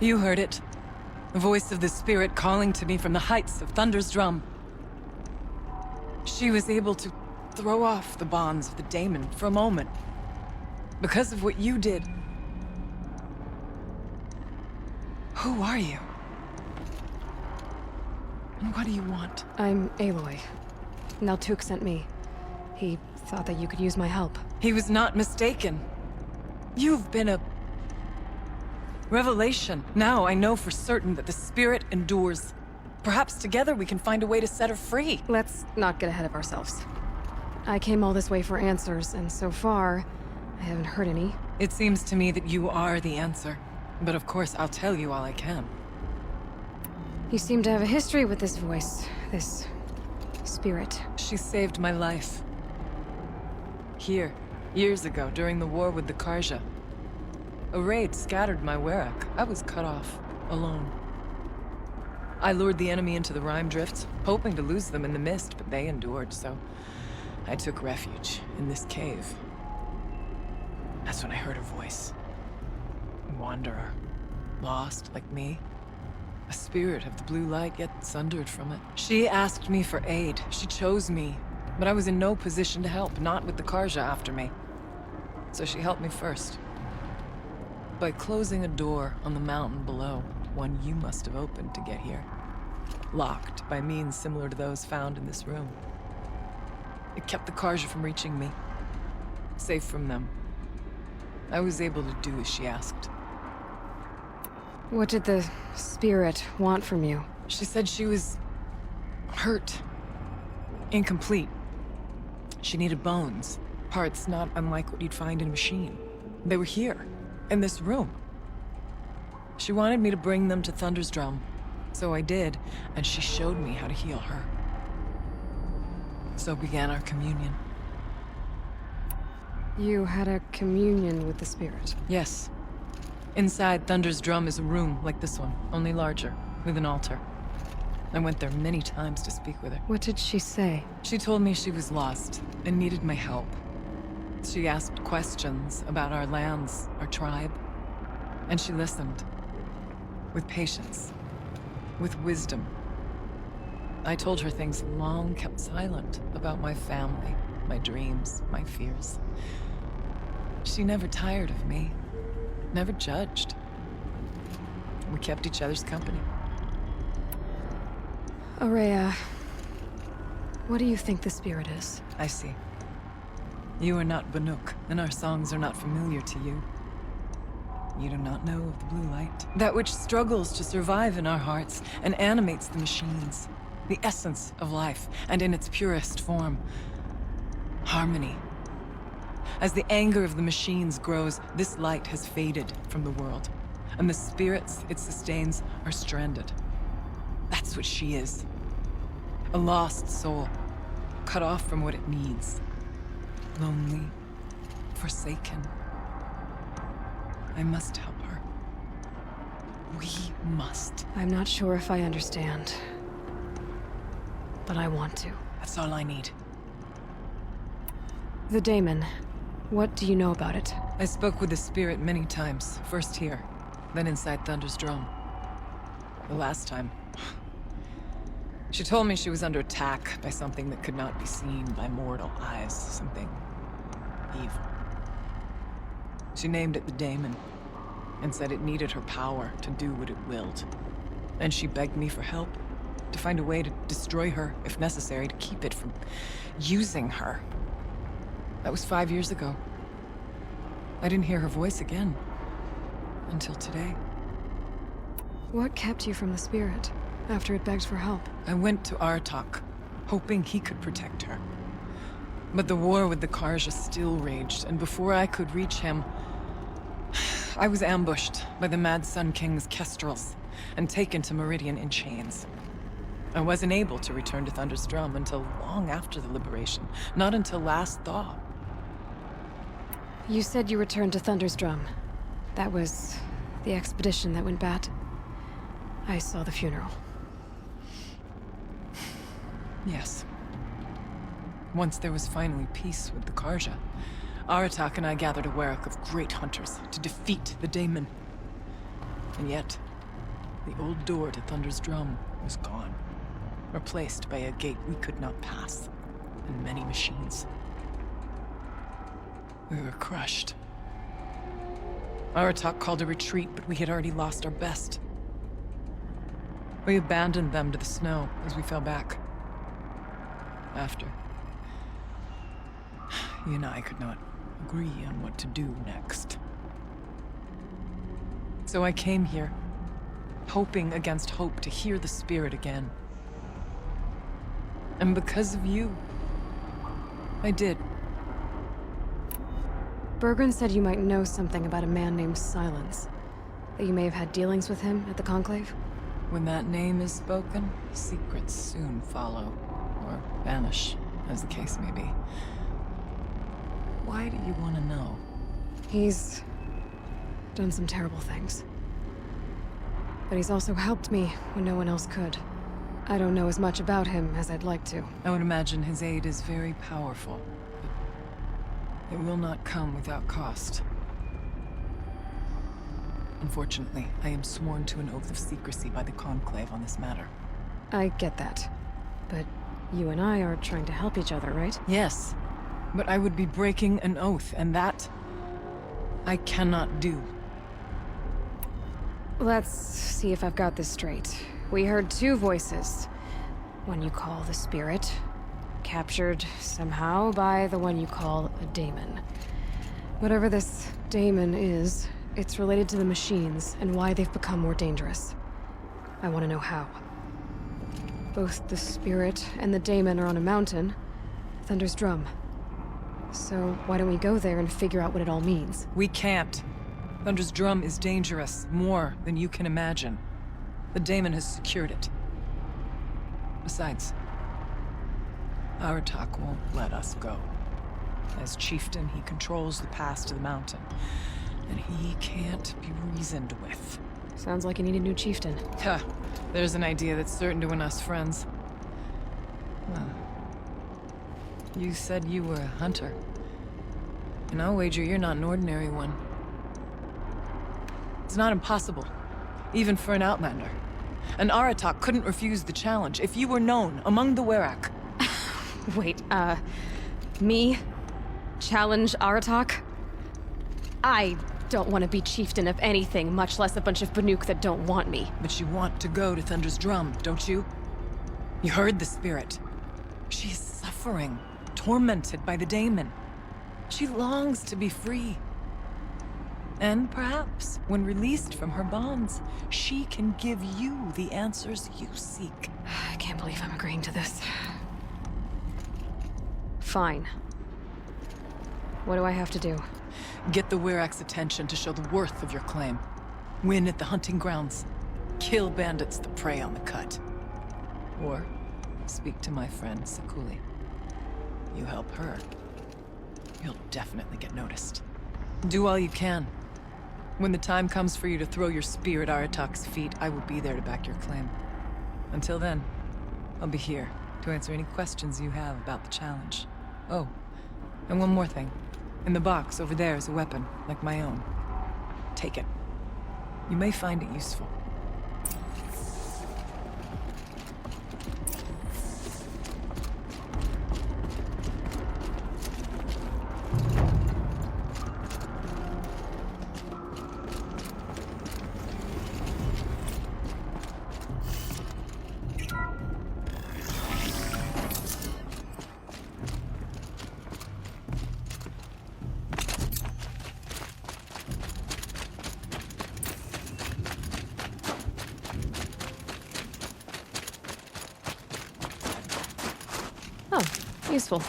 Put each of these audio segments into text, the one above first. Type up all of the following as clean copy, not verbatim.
You heard it. The voice of the spirit calling to me from the heights of Thunder's drum. She was able to throw off the bonds of the daemon for a moment. Because of what you did. Who are you? And what do you want? I'm Aloy. Naltuk sent me. He thought that you could use my help. He was not mistaken. You've been a revelation. Now I know for certain that the spirit endures. Perhaps together we can find a way to set her free. Let's not get ahead of ourselves. I came all this way for answers, and so far, I haven't heard any. It seems to me that you are the answer. But of course, I'll tell you all I can. You seem to have a history with this voice, this spirit. She saved my life. Here, years ago, during the war with the Karja. A raid scattered my Werak. I was cut off, alone. I lured the enemy into the Rime Drifts, hoping to lose them in the mist, but they endured, so I took refuge in this cave. That's when I heard her voice. A wanderer, lost like me. A spirit of the blue light, yet sundered from it. She asked me for aid. She chose me, but I was in no position to help, not with the Karja after me. So she helped me first. By closing a door on the mountain below, one you must have opened to get here. Locked by means similar to those found in this room. It kept the Karja from reaching me. Safe from them. I was able to do as she asked. What did the spirit want from you? She said she was hurt. Incomplete. She needed bones. Parts not unlike what you'd find in a machine. They were here, in this room. She wanted me to bring them to Thunder's drum. So I did, and she showed me how to heal her. So began our communion. You had a communion with the spirit? Yes. Inside Thunder's drum is a room like this one, only larger, with an altar. I went there many times to speak with her. What did she say? She told me she was lost and needed my help. She asked questions about our lands, our tribe, and she listened. With patience. With wisdom. I told her things long kept silent about my family, my dreams, my fears. She never tired of me. Never judged. We kept each other's company. Aurea, what do you think the spirit is? I see. You are not Banuk, and our songs are not familiar to you. You do not know of the blue light. That which struggles to survive in our hearts and animates the machines. The essence of life, and in its purest form. Harmony. As the anger of the machines grows, this light has faded from the world, and the spirits it sustains are stranded. That's what she is. A lost soul, cut off from what it needs. Lonely, forsaken. I must help her. We must. I'm not sure if I understand, but I want to. That's all I need. The daemon. What do you know about it? I spoke with the spirit many times, first here, then inside Thunder's drum. The last time, she told me she was under attack by something that could not be seen by mortal eyes, something evil. She named it the daemon, and said it needed her power to do what it willed. And she begged me for help, to find a way to destroy her, if necessary, to keep it from using her. That was 5 years ago. I didn't hear her voice again. Until today. What kept you from the spirit, after it begged for help? I went to Artok, hoping he could protect her. But the war with the Karja still raged, and before I could reach him, I was ambushed by the Mad Sun King's kestrels, and taken to Meridian in chains. I wasn't able to return to Thunder's drum until long after the liberation, not until last thaw. You said you returned to Thunder's drum. That was the expedition that went bad. I saw the funeral. Yes. Once there was finally peace with the Karja, Aratak and I gathered a Werak of great hunters to defeat the daemon. And yet, The old door to Thunder's Drum was gone, replaced by a gate we could not pass, and many machines. We were crushed. Aratak called a retreat, but we had already lost our best. We abandoned them to the snow as we fell back. After, you and I could not agree on what to do next. So I came here, hoping against hope to hear the spirit again. And because of you, I did. Bergren said you might know something about a man named Silence. That you may have had dealings with him at the Conclave? When that name is spoken, secrets soon follow, or vanish, as the case may be. Why do you want to know? He's done some terrible things. But he's also helped me when no one else could. I don't know as much about him as I'd like to. I would imagine his aid is very powerful, but it will not come without cost. Unfortunately, I am sworn to an oath of secrecy by the Conclave on this matter. I get that. But you and I are trying to help each other, right? Yes, but I would be breaking an oath, and that I cannot do. Let's see if I've got this straight. We heard two voices. One you call the Spirit, captured somehow by the one you call a daemon. Whatever this daemon is, it's related to the machines and why they've become more dangerous. I want to know how. Both the Spirit and the daemon are on a mountain, Thunder's Drum. So why don't we go there and figure out what it all means? We can't. Thunder's Drum is dangerous, more than you can imagine. The daemon has secured it. Besides, Aratak won't let us go. As chieftain, he controls the pass to the mountain, and he can't be reasoned with. Sounds like you need a new chieftain. Huh. There's an idea that's certain to win us friends. Well, you said you were a hunter. And I'll wager you're not an ordinary one. It's not impossible, even for an outlander. And Aratak couldn't refuse the challenge if you were known among the Werak. Wait, me? Challenge Aratak? I don't want to be chieftain of anything, much less a bunch of Banuk that don't want me. But you want to go to Thunder's Drum, don't you? You heard the spirit. She is suffering, tormented by the daemon. She longs to be free. And perhaps, when released from her bonds, she can give you the answers you seek. I can't believe I'm agreeing to this. Fine. What do I have to do? Get the Werak's attention to show the worth of your claim. Win at the hunting grounds. Kill bandits that prey on the cut. Or speak to my friend Sakuli. You help her, you'll definitely get noticed. Do all you can. When the time comes for you to throw your spear at Aratak's feet, I will be there to back your claim. Until then, I'll be here to answer any questions you have about the challenge. Oh, and one more thing. In the box over there is a weapon, like my own. Take it. You may find it useful. Oh, useful.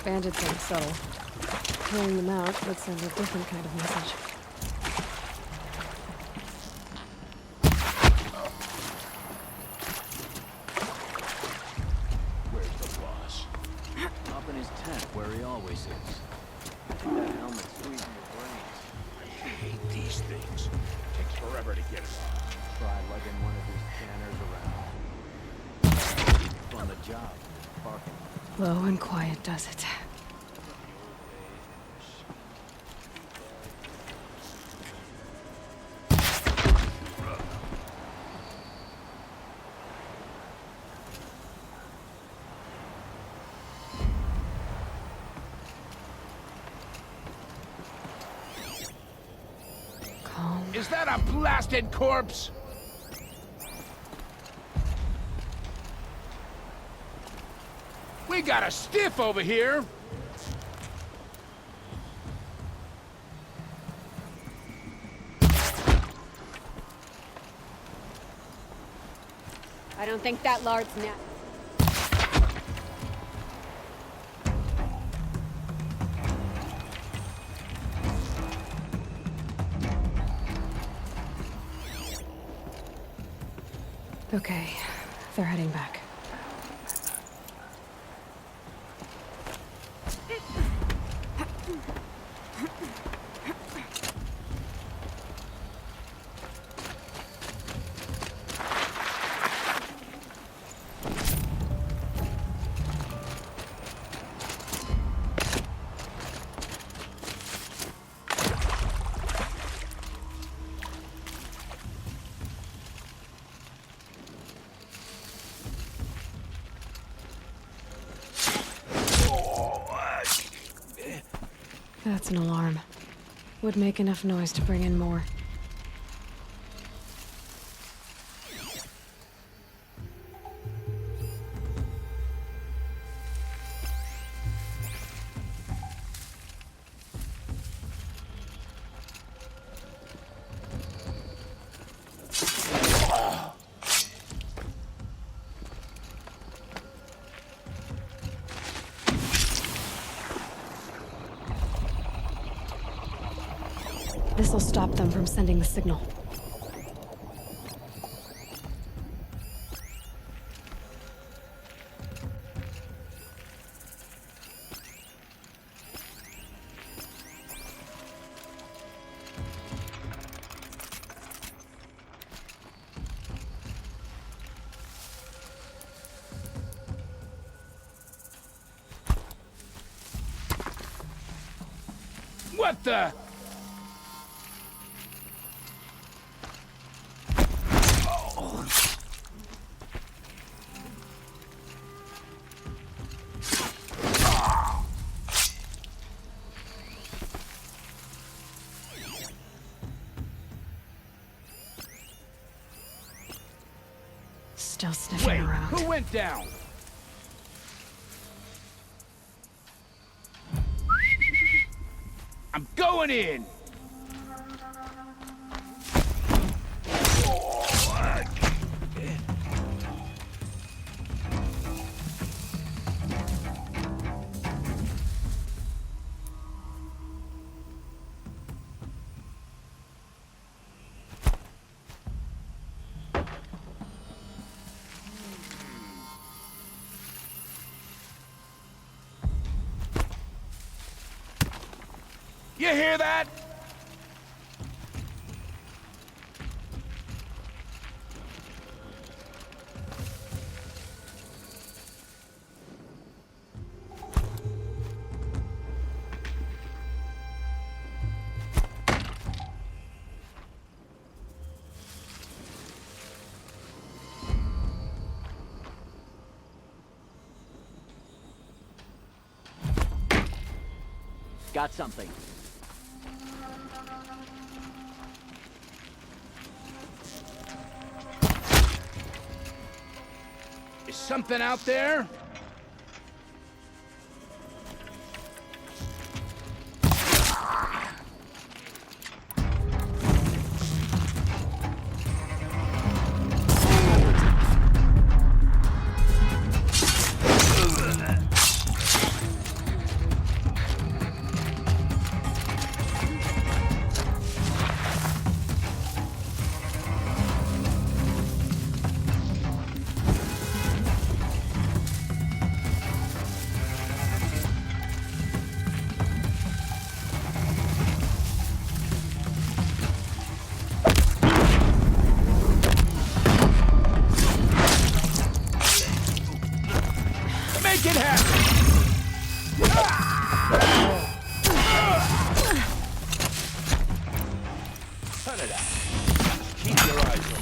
Bandits aren't subtle. Killing them out would send a different kind of message. Where's the boss? Up in his tent, where he always is. I think that helmet's squeezing your brains. I hate these things. Takes forever to get it off. Try lugging one of these scanners around. up on the job. Parking. Low and quiet does it. Calm. Is that a blasted corpse? We got a stiff over here. I don't think that lard's net. Okay, they're heading back. That's an alarm. Would make enough noise to bring in more. This'll stop them from sending the signal. What the? Still sniffing Wait, around. who went down? I'm going in! You hear that? Got something. Is something out there? it happen! Cut it out. Keep your eyes open.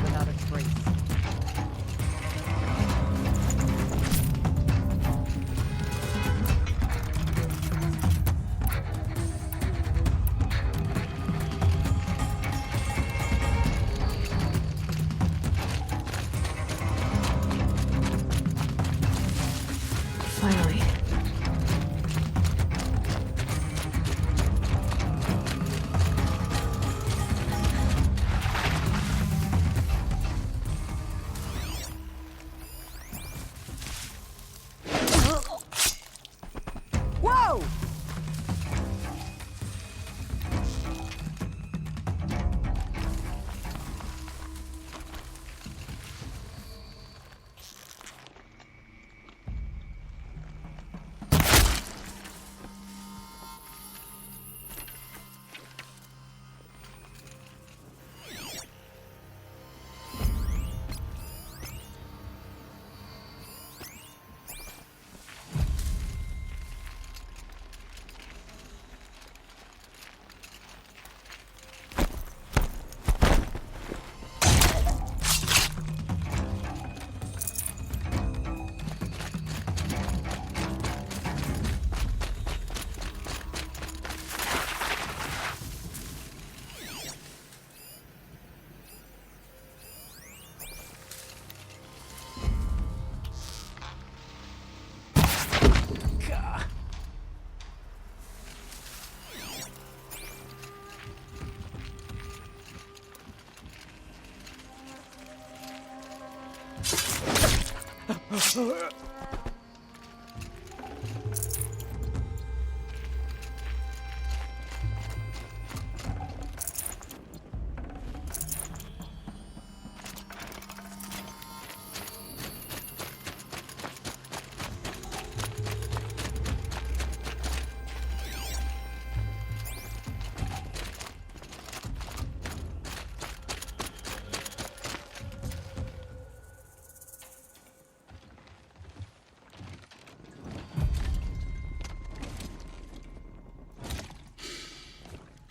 Without a trace. Finally. Whoa!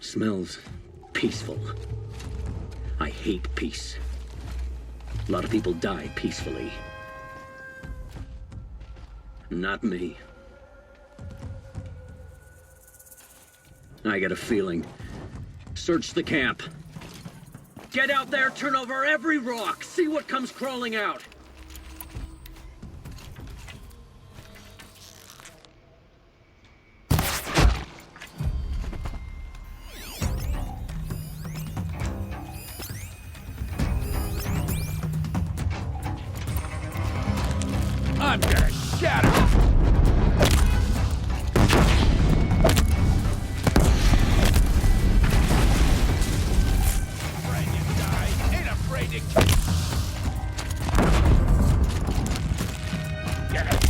Smells peaceful. I hate peace. A lot of people die peacefully. Not me. I got a feeling. Search the camp. Get out there, turn over every rock, see what comes crawling out. I'm gonna shatter it! Afraid to die, ain't afraid to kill. Get it!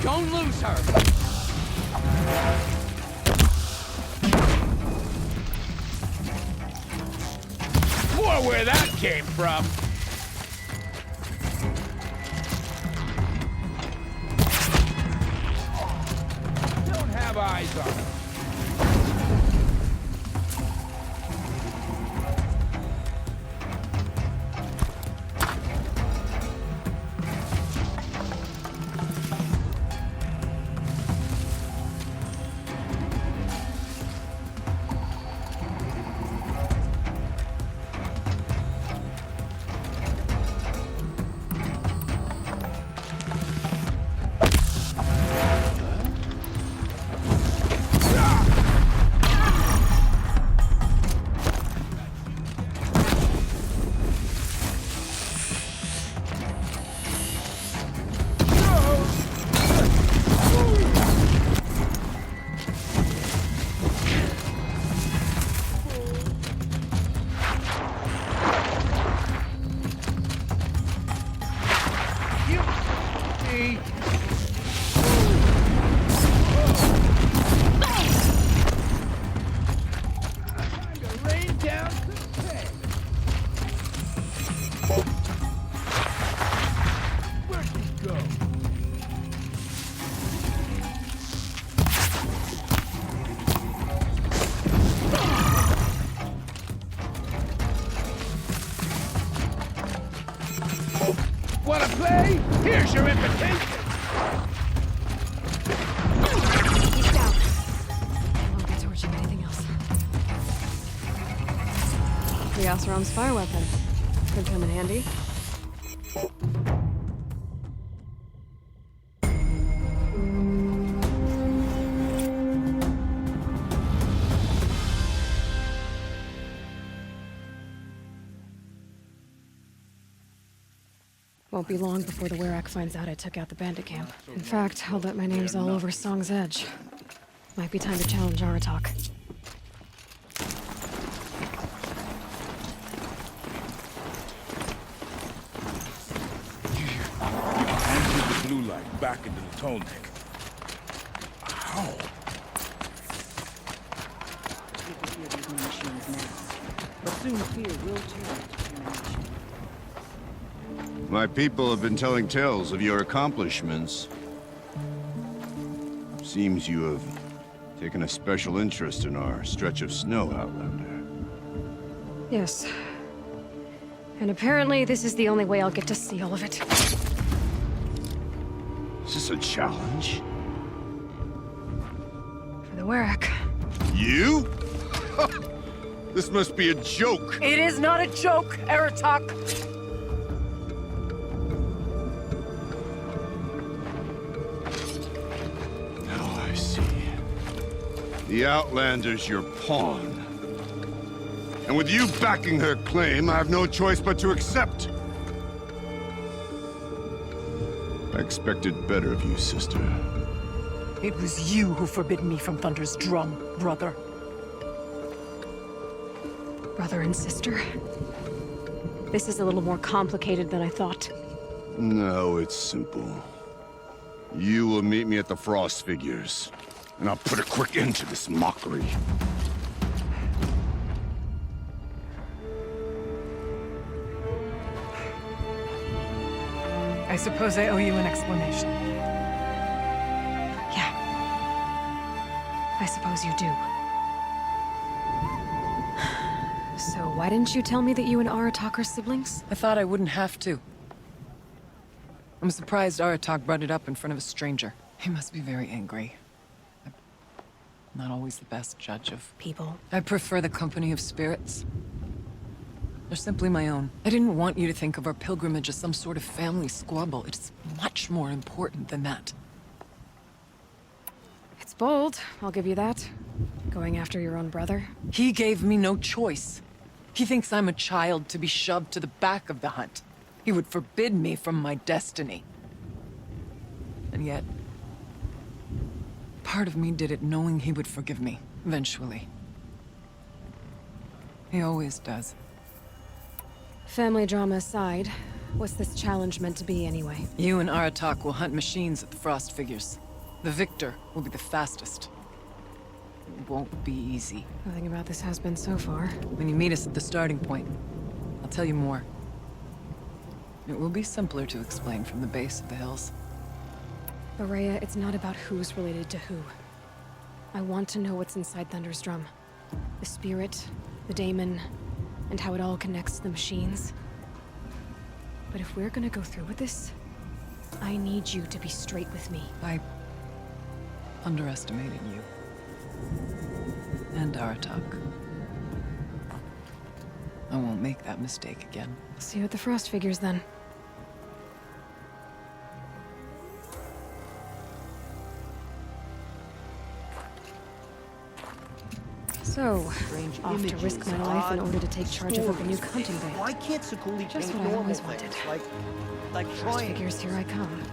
Don't lose her! More where that came from! Don't have eyes on her. me! Time to rain down some pay. Where'd he go? Wanna play? Here's your invitation! He's down. I won't be torching anything else. The Oseram's fire weapon. Could come in handy. Won't be long before the Werak finds out I took out the bandit camp. In fact, I'll bet my name's all over Song's Edge. Might be time to challenge Aratak. And the blue light back into the tunnel. Ow! People fear these new machines now, but soon fear will turn to termination. My people have been telling tales of your accomplishments. Seems you have taken a special interest in our stretch of snow, Outlander. Yes. And apparently this is the only way I'll get to see all of it. Is this a challenge? For the Werak. You? This must be a joke. It is not a joke, Aratak! Now I see. The Outlander's your pawn. And with you backing her claim, I have no choice but to accept. I expected better of you, sister. It was you who forbid me from Thunder's drum, brother. Brother and sister? This is a little more complicated than I thought. No, it's simple. You will meet me at the Frost Figures, and I'll put a quick end to this mockery. I suppose I owe you an explanation. Yeah. I suppose you do. So why didn't you tell me that you and Aratak are siblings? I thought I wouldn't have to. I'm surprised Aratak brought it up in front of a stranger. He must be very angry. I'm not always the best judge of People. I prefer the company of spirits. They're simply my own. I didn't want you to think of our pilgrimage as some sort of family squabble. It's much more important than that. It's bold, I'll give you that. Going after your own brother. He gave me no choice. He thinks I'm a child to be shoved to the back of the hunt. He would forbid me from my destiny. And yet, part of me did it knowing he would forgive me, eventually. He always does. Family drama aside, what's this challenge meant to be anyway? You and Aratak will hunt machines at the Frost Figures. The victor will be the fastest. It won't be easy. Nothing about this has been so far. When you meet us at the starting point, I'll tell you more. It will be simpler to explain from the base of the hills. But Rhea, it's not about who's related to who. I want to know what's inside Thunder's drum. The spirit, the daemon, and how it all connects to the machines. But if we're gonna go through with this, I need you to be straight with me. I underestimated you. And Aratak. I won't make that mistake again. See you at the Frost Figures then. So, Strange off to images, risk my life in odd order to take charge of a new stories. hunting band. Why can't Sakuli Just paint what I normal always things? wanted. Like Frost triangles? Figures, here I come.